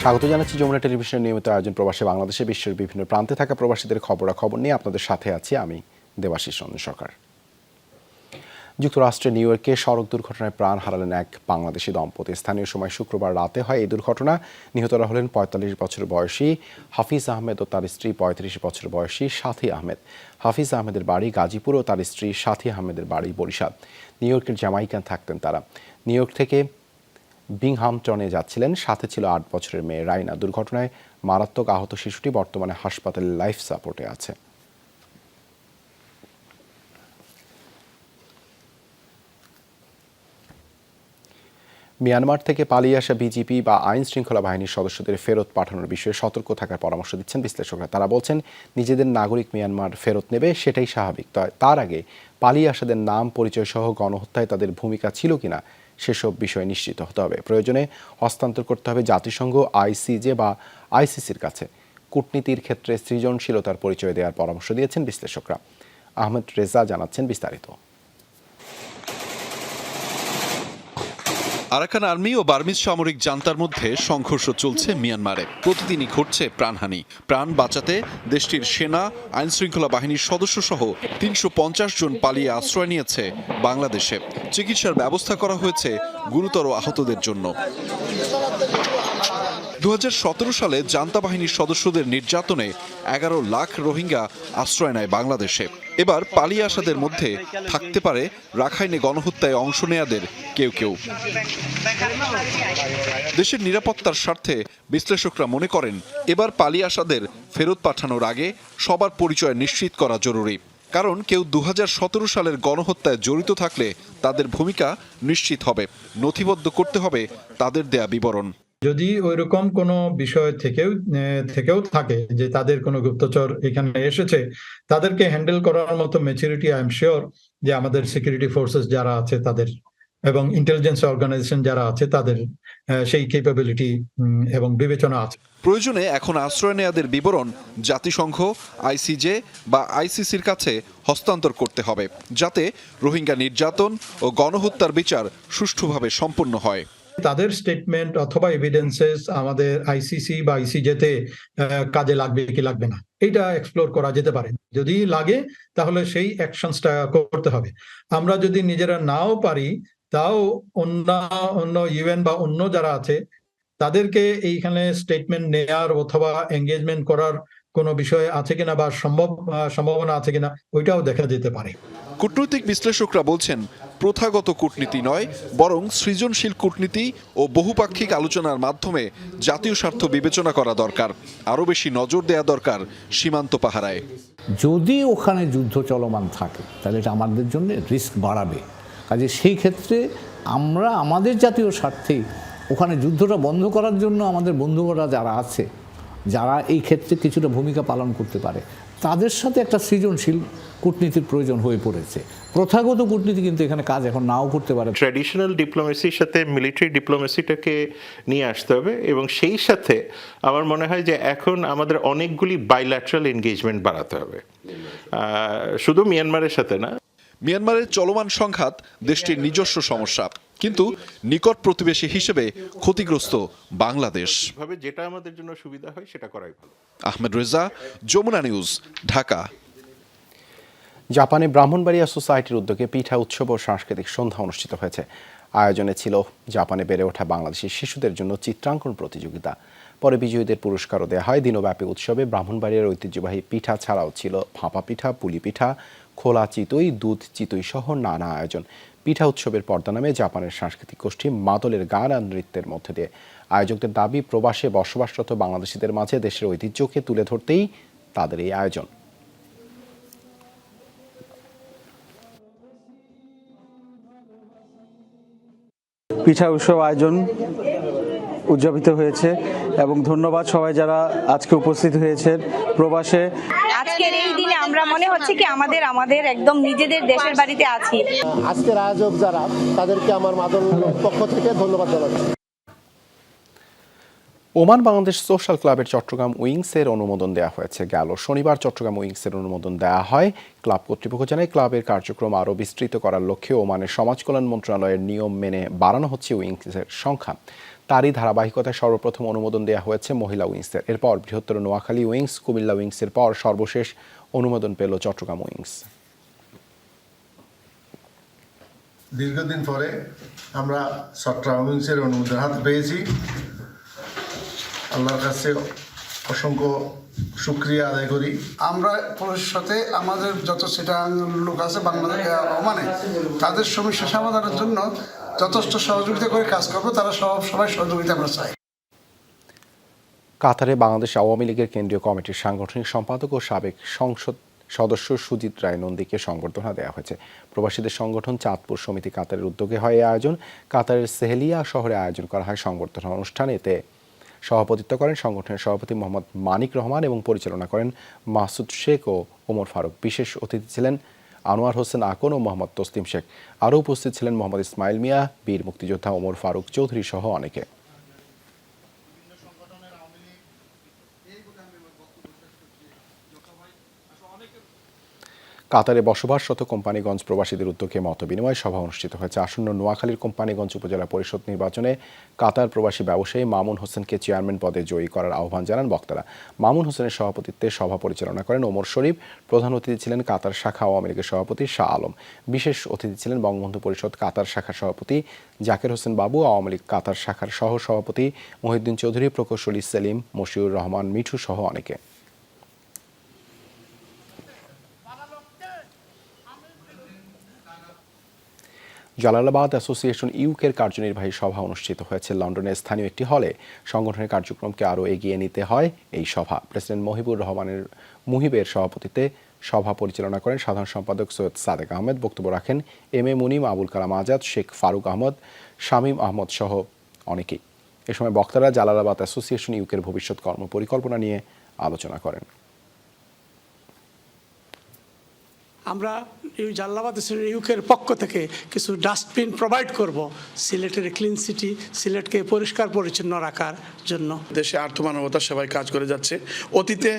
স্বাগত জানাচ্ছি যমুনা টেলিভিশনের নিয়মিত আয়োজন প্রবাসী বাংলাদেশে বিশ্বের বিভিন্ন প্রান্তে থাকা প্রবাসীদের খবরাখবর নিয়ে আপনাদের সাথে আছি আমি দেবাশিস রঞ্জন সরকার। যুক্তরাষ্ট্রের নিউ ইয়র্কে সড়ক দুর্ঘটনায় প্রাণ হারালেন এক বাংলাদেশি দম্পতি। স্থানীয় সময় শুক্রবার রাতে হয় এই দুর্ঘটনা। নিহতরা হলেন ৪৫ বছর বয়সী হাফিজ আহমেদ ও তার স্ত্রী ৩৫ বছর বয়সী সাথী আহমেদ। হাফিজ আহমেদের বাড়ি গাজীপুর ও তার স্ত্রী সাথী আহমেদের বাড়ি বরিশাল। নিউ ইয়র্কের জ্যামাইকান থাকতেন তারা। নিউ ইয়র্ক থেকে বিংহামটনে যাচ্ছিলেন, সাথে ছিল ৮ বছরের মেয়ে রাইনা। দুর্ঘটনায় মারাত্মক আহত শিশুটি বর্তমানে হাসপাতালে লাইফ সাপোর্টে আছে। মিয়ানমার থেকে পালিয়ে আসা বিজিপি বা আইন শৃঙ্খলা বাহিনীর সদস্যদের ফেরত পাঠানোর বিষয়ে সতর্ক থাকার পরামর্শ দিচ্ছেন বিশ্লেষকরা। তারা বলছেন, নিজেদের নাগরিক মিয়ানমার ফেরত নেবে সেটাই স্বাভাবিক। তার আগে পালিয়ে আসাদের নাম পরিচয় সহ গণহত্যায় তাদের ভূমিকা ছিল কিনা সেসব বিষয় নিশ্চিত হতে হবে। প্রয়োজনে হস্তান্তর করতে হবে জাতিসংঘ, আইসিজে বা আইসিসির কাছে। কূটনীতির ক্ষেত্রে সৃজনশীলতার পরিচয় দেওয়ার পরামর্শ দিয়েছেন বিশ্লেষকরা। আহমেদ রেজা জানাচ্ছেন বিস্তারিত। আরাকান আর্মি ও বার্মিজ সামরিক জান্তার মধ্যে সংঘর্ষ চলছে মিয়ানমারে। প্রতিদিনই ঘটছে প্রাণহানি। প্রাণ বাঁচাতে দেশটির সেনা, আইনশৃঙ্খলা বাহিনীর সদস্য সহ ৩৫০ জন পালিয়ে আশ্রয় নিয়েছে বাংলাদেশে। চিকিৎসার ব্যবস্থা করা হয়েছে গুরুতর আহতদের জন্য। ২০১৭ সালে জান্তা বাহিনীর সদস্যদের নির্যাতনে ১১ লাখ রোহিঙ্গা আশ্রয় নেয় বাংলাদেশে। এবার পালিয়ে আসাদের মধ্যে থাকতে পারে রাখাইনে গণহত্যায় অংশ নেয়াদের কেউ কেউ। দেশের নিরাপত্তার স্বার্থে বিশ্লেষকরা মনে করেন, এবার পালিয়ে আসাদের ফেরত পাঠানোর আগে সবার পরিচয় নিশ্চিত করা জরুরি। কারণ কেউ ২০১৭ সালের গণহত্যায় জড়িত থাকলে তাদের ভূমিকা নিশ্চিত হবে। নথিবদ্ধ করতে হবে তাদের দেয়া বিবরণ। যদি ওইরকম কোনো বিষয় থেকেও থাকে যে তাদের কোনো গুপ্তচর এখানে এসেছে, তাদেরকে হ্যান্ডেল করার মতো ম্যাচুরিটি আই এম শিওর যে আমাদের সিকিউরিটি ফোর্সেস যারা আছে তাদের এবং ইন্টেলিজেন্স অর্গানাইজেশন যারা আছে তাদের সেই ক্যাপাবিলিটি এবং বিবেচনা আছে। প্রয়োজনে এখন আশ্রয় নেয়াদের বিবরণ জাতিসংঘ, আইসিজে বা আইসিসির কাছে হস্তান্তর করতে হবে, যাতে রোহিঙ্গা নির্যাতন ও গণহত্যার বিচার সুষ্ঠুভাবে সম্পন্ন হয়। তাদের স্টেটমেন্ট অথবা এভিডেন্সেস আমাদের আইসিসি বা আইসিজেতে কাজে লাগবে কি লাগবে না, এটা এক্সপ্লোর করা যেতে পারে। যদি লাগে তাহলে সেই অ্যাকশনসটা করতে হবে। আমরা যদি নিজেরা নাও পারি, তাও অন্য ইউএন বা অন্য যারা আছে তাদেরকে এইখানে স্টেটমেন্ট নেয়ার অথবা এঙ্গেজমেন্ট করার কোনো বিষয় আছে কিনা বা সম্ভাবনা আছে কিনা, ওইটাও দেখা যেতে পারে। কূটনৈতিক বিশ্লেষকরা বলছেন, প্রথাগত কূটনীতি নয়, বরং সৃজনশীল কূটনীতি ও বহুপাক্ষিক আলোচনার মাধ্যমে জাতীয় স্বার্থ বিবেচনা করা দরকার। আরও বেশি নজর দেয়া দরকার সীমান্ত পাহারায়। যদি ওখানে যুদ্ধ চলমান থাকে তাহলে এটা আমাদের জন্য রিস্ক বাড়াবে। কাজে সেই ক্ষেত্রে আমরা আমাদের জাতীয় স্বার্থে ওখানে যুদ্ধটা বন্ধ করার জন্য আমাদের বন্ধুরা যারা আছে, যারা এই ক্ষেত্রে কিছুটা ভূমিকা পালন করতে পারে, তাদের সাথে একটা সৃজনশীল কূটনীতির প্রয়োজন হয়ে পড়েছে। প্রথাগত কূটনীতি কিন্তু এখানে কাজ এখন নাও করতে পারে। ট্র্যাডিশনাল ডিপ্লোমেসির সাথে মিলিটারি ডিপ্লোমেসিটাকে নিয়ে আসতে হবে এবং সেই সাথে আমার মনে হয় যে এখন আমাদের অনেকগুলি বাইল্যাটারাল এনগেজমেন্ট বাড়াতে হবে, শুধু মিয়ানমারের সাথে না। মিয়ানমারের চলমান সংঘাত দেশটির নিজস্ব সমস্যা, কিন্তু নিকট প্রতিবেশী হিসেবে ক্ষতিগ্রস্ত বাংলাদেশ। যেটা আমাদের জন্য সুবিধা হয় সেটা করাই ভালো। আহমেদ রেজা, যমুনা নিউজ, ঢাকা। জাপানে ব্রাহ্মণবাড়িয়া সোসাইটির উদ্যোগে পিঠা উৎসব ও সাংস্কৃতিক সন্ধ্যা অনুষ্ঠিত হয়েছে। আয়োজনে ছিল জাপানে বেড়ে ওঠা বাংলাদেশি শিশুদের জন্য চিত্রাঙ্কন প্রতিযোগিতা। পরে বিজয়ীদের পুরস্কারও দেওয়া হয়। দিনব্যাপী উৎসবে ব্রাহ্মণবাড়িয়ার ঐতিহ্যবাহী পিঠা ছাড়াও ছিল ভাপা পিঠা, পুলি পিঠা, খোলা চিতই, দুধ চিতই সহ নানা আয়োজন। পিঠা উৎসবের পর্দা নামে জাপানের সাংস্কৃতিক গোষ্ঠী মাদলের গান আর নৃত্যের মধ্যে দিয়ে আয়োজকদের দাবি, প্রবাসে বসবাসরত বাংলাদেশিদের মাঝে দেশের ঐতিহ্যকে তুলে ধরতেই তাদের এই আয়োজন। পিঠা উৎসব আয়োজন উদযাপিত হয়েছে এবং ধন্যবাদ সবাই যারা আজকে উপস্থিত হয়েছেন প্রবাসে। আজকের এই দিনে আমরা মনে হচ্ছে কি আমাদের একদম নিজেদের দেশের বাড়িতে আছি। আজকের আয়োজক যারা, তাদেরকে আমার মাদল পক্ষ থেকে ধন্যবাদ জানাচ্ছি। ওমান বাংলাদেশ সোশ্যাল ক্লাবের চট্টগ্রাম উইংসের অনুমোদন দেওয়া হয়েছে। গেল শনিবার চট্টগ্রাম উইংসের অনুমোদন দেওয়া হয়। ক্লাব কর্তৃপক্ষ জানায়, ক্লাবের কার্যক্রম আরও বিস্তৃত করার লক্ষ্যে ওমানের সমাজ কল্যাণ মন্ত্রণালয়ের নিয়ম মেনে বাড়ানো হচ্ছে উইংসের সংখ্যা। তারই ধারাবাহিকতায় সর্বপ্রথম অনুমোদন দেওয়া হয়েছে মহিলা উইংসের। এরপর বৃহত্তর নোয়াখালী উইংস, কুমিল্লা উইংসের পর সর্বশেষ অনুমোদন পেল চট্টগ্রাম উইংস। দীর্ঘদিন পরে আমরা চট্টগ্রাম উইংসের অনুমোদন হাতে পেয়েছি। আল্লাহর কাছে অসংখ্য শুকরিয়া আদায় করি। আমরা ভবিষ্যতে আমাদের যত চিটাগাং লোক আছে বাংলাদেশ মানে তাদের সমস্যা সমাধানের জন্য যথেষ্ট সহযোগিতা করে কাজ করবো। তারা সবাই সহযোগিতা আমরা চাই। কাতারে বাংলাদেশ আওয়ামী লীগের কেন্দ্রীয় কমিটির সাংগঠনিক সম্পাদক ও সাবেক সংসদ সদস্য সুজিত রায় নন্দীকে সংবর্ধনা দেওয়া হয়েছে। প্রবাসীদের সংগঠন চাঁদপুর সমিতি কাতারের উদ্যোগে হয় এই আয়োজন। কাতারের সেহেলিয়া শহরে আয়োজন করা হয় সংবর্ধনা অনুষ্ঠান। এতে সভাপতিত্ব করেন সংগঠনের সভাপতি মোহাম্মদ মানিক রহমান এবং পরিচালনা করেন মাসুদ শেখ ও ওমর ফারুক। বিশেষ অতিথি ছিলেন আনোয়ার হোসেন আকন ও মোহাম্মদ তসলিম শেখ। আরও উপস্থিত ছিলেন মোহাম্মদ ইসমাইল মিয়া, বীর মুক্তিযোদ্ধা ওমর ফারুক চৌধুরী সহ অনেকে। কাতারে বসবাসরত কোম্পানিগঞ্জ প্রবাসীদের উদ্যোগে মতবিনিময় সভা অনুষ্ঠিত হয়েছে। আসন্ন নোয়াখালীর কোম্পানিগঞ্জ উপজেলা পরিষদ নির্বাচনে কাতার প্রবাসী ব্যবসায়ী মামুন হোসেনকে চেয়ারম্যান পদে জয়ী করার আহ্বান জানান বক্তারা। মামুন হোসেনের সভাপতিত্বে সভা পরিচালনা করেন ওমর শরীফ। প্রধান অতিথি ছিলেন কাতার শাখা আওয়ামী লীগের সভাপতি শাহ আলম। বিশেষ অতিথি ছিলেন বঙ্গবন্ধু পরিষদ কাতার শাখার সভাপতি জাকের হোসেন বাবু, আওয়ামী লীগ কাতার শাখার সহ সভাপতি মহিউদ্দিন চৌধুরী, প্রকৌশলী সেলিম, মশিউর রহমান মিঠু সহ অনেকে। জালালাবাদ অ্যাসোসিয়েশন ইউকের কার্যনির্বাহী সভা অনুষ্ঠিত হয়েছে লন্ডনের স্থানীয় একটি হলে। সংগঠনের কার্যক্রমকে আরও এগিয়ে নিতে হয় এই সভা। প্রেসিডেন্ট মুহিবের সভাপতিত্বে সভা পরিচালনা করেন সাধারণ সম্পাদক সৈয়দ সাদেক আহমেদ। বক্তব্য রাখেন এম এ মুনিম, আবুল কালাম আজাদ, শেখ ফারুক আহমদ, শামীম আহমদ সহ অনেকেই। এ সময় বক্তারা জালালাবাদ অ্যাসোসিয়েশন ইউকের ভবিষ্যৎ কর্মপরিকল্পনা নিয়ে আলোচনা করেন। আমরা জালালাবাদ ইউকের পক্ষ থেকে কিছু ডাস্টবিন প্রোভাইড করব সিলেটের ক্লিন সিটি, সিলেটকে পরিষ্কার পরিচ্ছন্ন রাখার জন্য। দেশে আর্থমানবতার সেবায় কাজ করে যাচ্ছে, অতীতে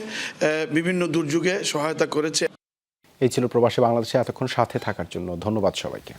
বিভিন্ন দুর্যোগে সহায়তা করেছে। এই ছিল প্রবাসী বাংলাদেশে এতক্ষণ সাথে থাকার জন্য ধন্যবাদ সবাইকে।